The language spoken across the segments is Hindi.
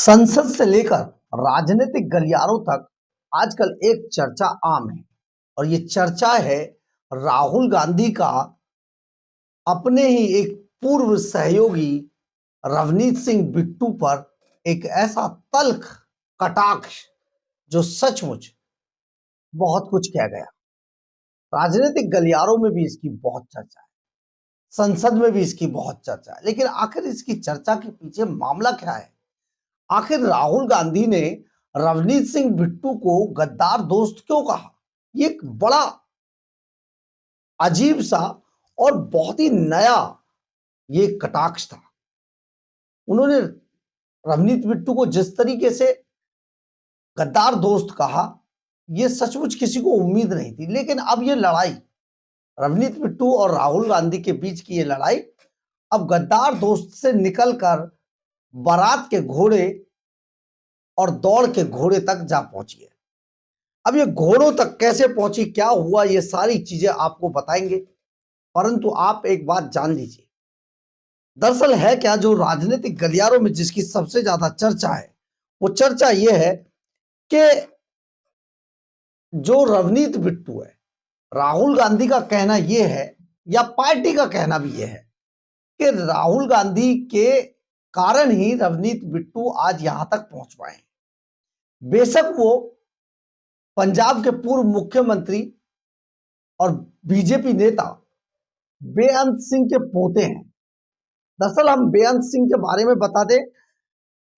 संसद से लेकर राजनीतिक गलियारों तक आजकल एक चर्चा आम है और ये चर्चा है राहुल गांधी का अपने ही एक पूर्व सहयोगी रवनीत सिंह बिट्टू पर एक ऐसा तल्ख कटाक्ष जो सचमुच बहुत कुछ कह गया। राजनीतिक गलियारों में भी इसकी बहुत चर्चा है, संसद में भी इसकी बहुत चर्चा है, लेकिन आखिर इसकी चर्चा के पीछे मामला क्या है? आखिर राहुल गांधी ने रवनीत सिंह बिट्टू को गद्दार दोस्त क्यों कहा? ये एक बड़ा अजीब सा और बहुत ही नया ये कटाक्ष था। उन्होंने रवनीत बिट्टू को जिस तरीके से गद्दार दोस्त कहा, ये सचमुच किसी को उम्मीद नहीं थी। लेकिन अब ये लड़ाई रवनीत बिट्टू और राहुल गांधी के बीच की ये लड़ाई अब गद्दार दोस्त से निकलकर बारात के घोड़े और दौड़ के घोड़े तक जा पहुंची है। अब ये घोड़ों तक कैसे पहुंची, क्या हुआ, ये सारी चीजें आपको बताएंगे, परंतु आप एक बात जान लीजिए। दरअसल है क्या, जो राजनीतिक गलियारों में जिसकी सबसे ज्यादा चर्चा है, वो चर्चा ये है कि जो रवनीत बिट्टू है, राहुल गांधी का कहना यह है या पार्टी का कहना भी यह है कि राहुल गांधी के कारण ही रवनीत बिट्टू आज यहां तक पहुंच पाए। बेशक वो पंजाब के पूर्व मुख्यमंत्री और बीजेपी नेता बेअंत सिंह के पोते हैं। दरअसल हम बेअंत सिंह के बारे में बता दें,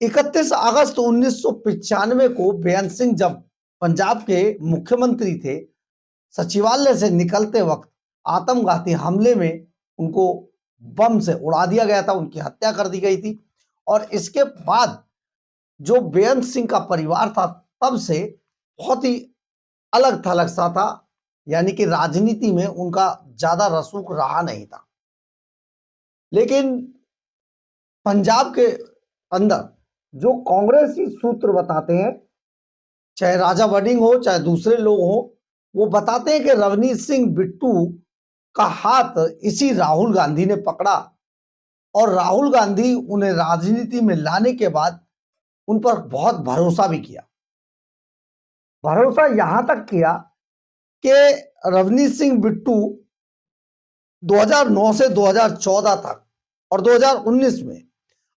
31 अगस्त 1995 को बेअंत सिंह जब पंजाब के मुख्यमंत्री थे, सचिवालय से निकलते वक्त आत्मघाती हमले में उनको बम से उड़ा दिया गया था, उनकी हत्या कर दी गई थी। और इसके बाद जो बेअंत सिंह का परिवार था, तब से बहुत ही अलग थलग सा था, यानी कि राजनीति में उनका ज्यादा रसूख रहा नहीं था। लेकिन पंजाब के अंदर जो कांग्रेसी सूत्र बताते हैं, चाहे राजा वड़िंग हो चाहे दूसरे लोग हो, वो बताते हैं कि रवनीत सिंह बिट्टू का हाथ इसी राहुल गांधी ने पकड़ा और राहुल गांधी उन्हें राजनीति में लाने के बाद उन पर बहुत भरोसा भी किया। भरोसा यहां तक किया कि रवनीत सिंह बिट्टू 2009 से 2014 तक और 2019 में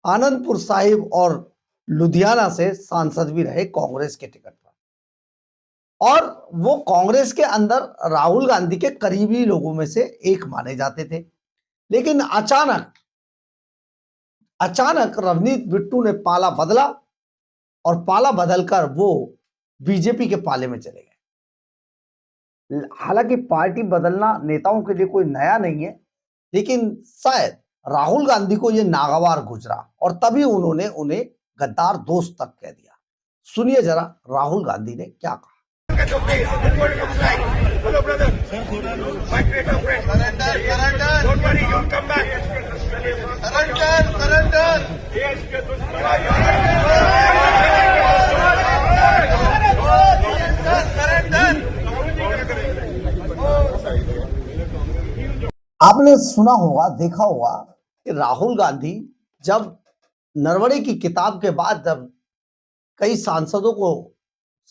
आनंदपुर साहिब और लुधियाना से सांसद भी रहे कांग्रेस के टिकट पर, और वो कांग्रेस के अंदर राहुल गांधी के करीबी लोगों में से एक माने जाते थे। लेकिन अचानक रवनीत बिट्टू ने पाला बदला और पाला बदलकर वो बीजेपी के पाले में चले गए। हालांकि पार्टी बदलना नेताओं के लिए कोई नया नहीं है, लेकिन शायद राहुल गांधी को यह नागवार गुजरा और तभी उन्होंने उन्हें गद्दार दोस्त तक कह दिया। सुनिए जरा राहुल गांधी ने क्या कहा। आपने सुना होगा, देखा होगा कि राहुल गांधी जब नरवणे की किताब के बाद जब कई सांसदों को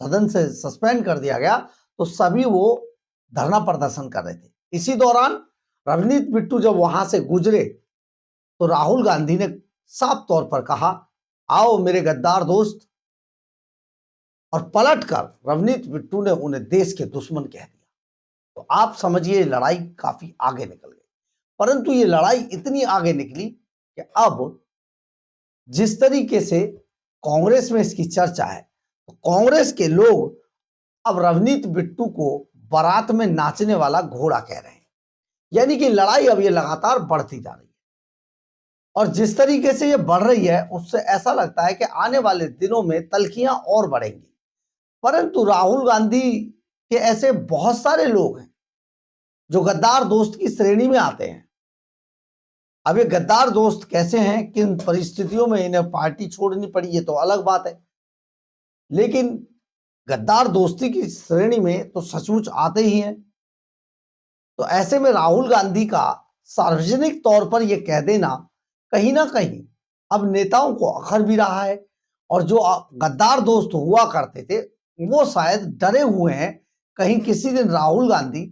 सदन से सस्पेंड कर दिया गया, तो सभी वो धरना प्रदर्शन कर रहे थे। इसी दौरान रवनीत बिट्टू जब वहां से गुजरे तो राहुल गांधी ने साफ तौर पर कहा, आओ मेरे गद्दार दोस्त, और पलटकर रवनीत बिट्टू ने उन्हें देश के दुश्मन कह दिया। तो आप समझिए लड़ाई काफी आगे निकल गई। परंतु ये लड़ाई इतनी आगे निकली कि अब जिस तरीके से कांग्रेस में इसकी चर्चा है, तो कांग्रेस के लोग अब रवनीत बिट्टू को बारात में नाचने वाला घोड़ा कह रहे हैं। यानी कि लड़ाई अब ये लगातार बढ़ती जा रही है, और जिस तरीके से ये बढ़ रही है उससे ऐसा लगता है कि आने वाले दिनों में तल्खियां और बढ़ेंगी। परंतु राहुल गांधी के ऐसे बहुत सारे लोग हैं जो गद्दार दोस्त की श्रेणी में आते हैं। अब ये गद्दार दोस्त कैसे हैं, किन परिस्थितियों में इन्हें पार्टी छोड़नी पड़ी, ये तो अलग बात है, लेकिन गद्दार दोस्ती की श्रेणी में तो सचमुच आते ही हैं। तो ऐसे में राहुल गांधी का सार्वजनिक तौर पर यह कह देना कहीं ना कहीं अब नेताओं को अखर भी रहा है और जो गद्दार दोस्त हुआ करते थे वो शायद डरे हुए हैं कहीं किसी दिन राहुल गांधी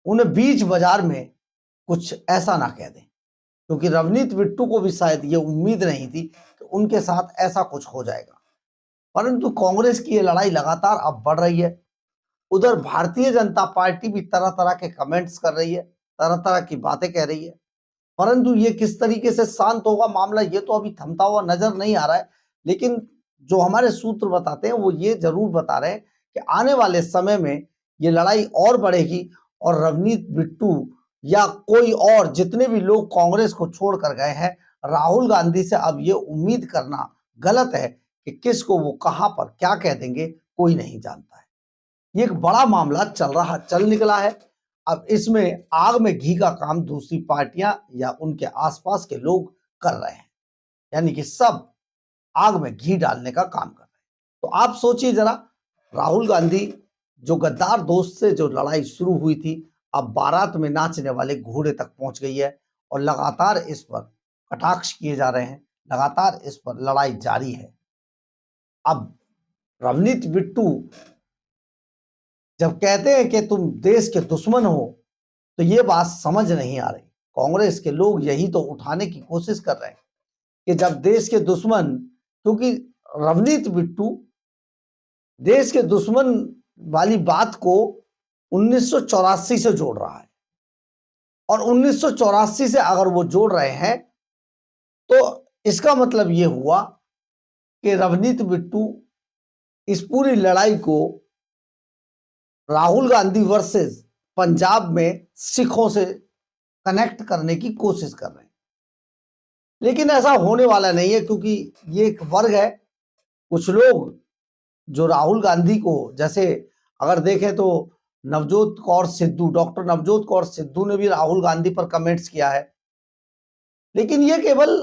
उन्हें बीच बाजार में कुछ ऐसा ना कह दें, क्योंकि रवनीत बिट्टू को भी शायद ये उम्मीद नहीं थी कि उनके साथ ऐसा कुछ हो जाएगा। परंतु कांग्रेस की ये लड़ाई लगातार अब बढ़ रही है। उधर भारतीय जनता पार्टी भी तरह तरह के कमेंट्स कर रही है, तरह तरह की बातें कह रही है, परंतु ये किस तरीके से शांत होगा मामला ये तो अभी थमता हुआ नजर नहीं आ रहा है। लेकिन जो हमारे सूत्र बताते हैं वो ये जरूर बता रहे हैं कि आने वाले समय में ये लड़ाई और बढ़ेगी और रवनीत बिट्टू या कोई और जितने भी लोग कांग्रेस को छोड़कर गए हैं, राहुल गांधी से अब ये उम्मीद करना गलत है कि किसको वो कहां पर क्या कह देंगे, कोई नहीं जानता है। ये एक बड़ा मामला चल निकला है। अब इसमें आग में घी का काम दूसरी पार्टियां या उनके आसपास के लोग कर रहे हैं, यानी कि सब आग में घी डालने का काम कर रहे हैं। तो आप सोचिए जरा, राहुल गांधी जो गद्दार दोस्त से जो लड़ाई शुरू हुई थी अब बारात में नाचने वाले घोड़े तक पहुंच गई है और लगातार इस पर कटाक्ष किए जा रहे हैं, लगातार इस पर लड़ाई जारी है। अब रवनीत बिट्टू जब कहते हैं कि तुम देश के दुश्मन हो तो ये बात समझ नहीं आ रही। कांग्रेस के लोग यही तो उठाने की कोशिश कर रहे हैं कि जब देश के दुश्मन, क्योंकि रवनीत बिट्टू देश के दुश्मन वाली बात को 1984 से जोड़ रहा है और 1984 से अगर वो जोड़ रहे हैं तो इसका मतलब ये हुआ कि रवनीत बिट्टू इस पूरी लड़ाई को राहुल गांधी वर्सेस पंजाब में सिखों से कनेक्ट करने की कोशिश कर रहे हैं। लेकिन ऐसा होने वाला नहीं है, क्योंकि ये एक वर्ग है, कुछ लोग जो राहुल गांधी को, जैसे अगर देखें तो नवजोत कौर सिद्धू, डॉक्टर नवजोत कौर सिद्धू ने भी राहुल गांधी पर कमेंट्स किया है। लेकिन ये केवल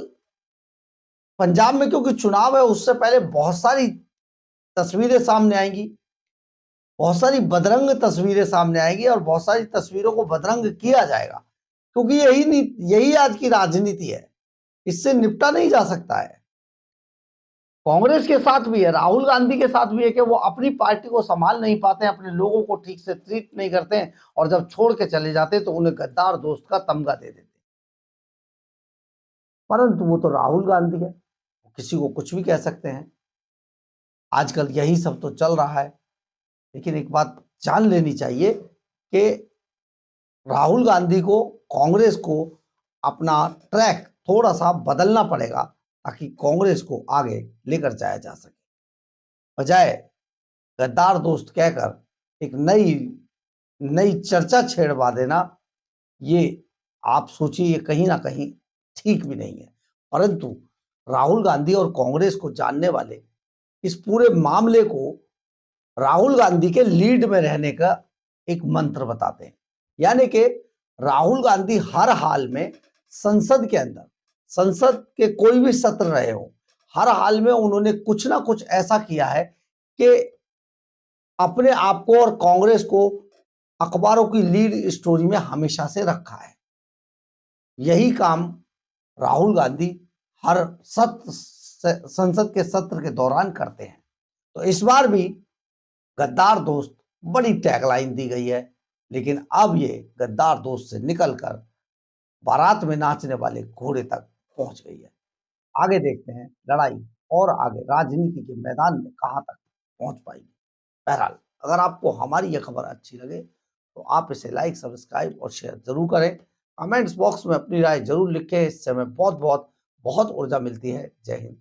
पंजाब में क्योंकि चुनाव है, उससे पहले बहुत सारी तस्वीरें सामने आएंगी, बहुत सारी बदरंग तस्वीरें सामने आएंगी और बहुत सारी तस्वीरों को बदरंग किया जाएगा, क्योंकि यही आज की राजनीति है, इससे निपटा नहीं जा सकता है। कांग्रेस के साथ भी है, राहुल गांधी के साथ भी है कि वो अपनी पार्टी को संभाल नहीं पाते हैं, अपने लोगों को ठीक से ट्रीट नहीं करते हैं और जब छोड़ के चले जाते तो उन्हें गद्दार दोस्त का तमगा दे देते। परंतु वो तो राहुल गांधी है, किसी को कुछ भी कह सकते हैं। आजकल यही सब तो चल रहा है। लेकिन एक बात जान लेनी चाहिए कि राहुल गांधी को, कांग्रेस को अपना ट्रैक थोड़ा सा बदलना पड़ेगा ताकि कांग्रेस को आगे लेकर जाया जा सके। बजाय गद्दार दोस्त कहकर एक नई चर्चा छेड़वा देना, ये आप सोचिए ये कहीं ना कहीं ठीक भी नहीं है। परंतु राहुल गांधी और कांग्रेस को जानने वाले इस पूरे मामले को राहुल गांधी के लीड में रहने का एक मंत्र बताते हैं, यानी कि राहुल गांधी हर हाल में संसद के अंदर, संसद के कोई भी सत्र रहे हो, हर हाल में उन्होंने कुछ ना कुछ ऐसा किया है कि अपने आप को और कांग्रेस को अखबारों की लीड स्टोरी में हमेशा से रखा है। यही काम राहुल गांधी हर संसद के सत्र के दौरान करते हैं। तो इस बार भी गद्दार दोस्त बड़ी टैगलाइन दी गई है, लेकिन अब ये गद्दार दोस्त से निकलकर बारात में नाचने वाले घोड़े तक पहुंच गई है। आगे देखते हैं लड़ाई और आगे राजनीति के मैदान में कहां तक पहुंच पाएगी। बहरहाल, अगर आपको हमारी यह खबर अच्छी लगे तो आप इसे लाइक, सब्सक्राइब और शेयर जरूर करें। कमेंट्स बॉक्स में अपनी राय जरूर लिखें, इससे हमें बहुत ऊर्जा मिलती है। जय हिंद।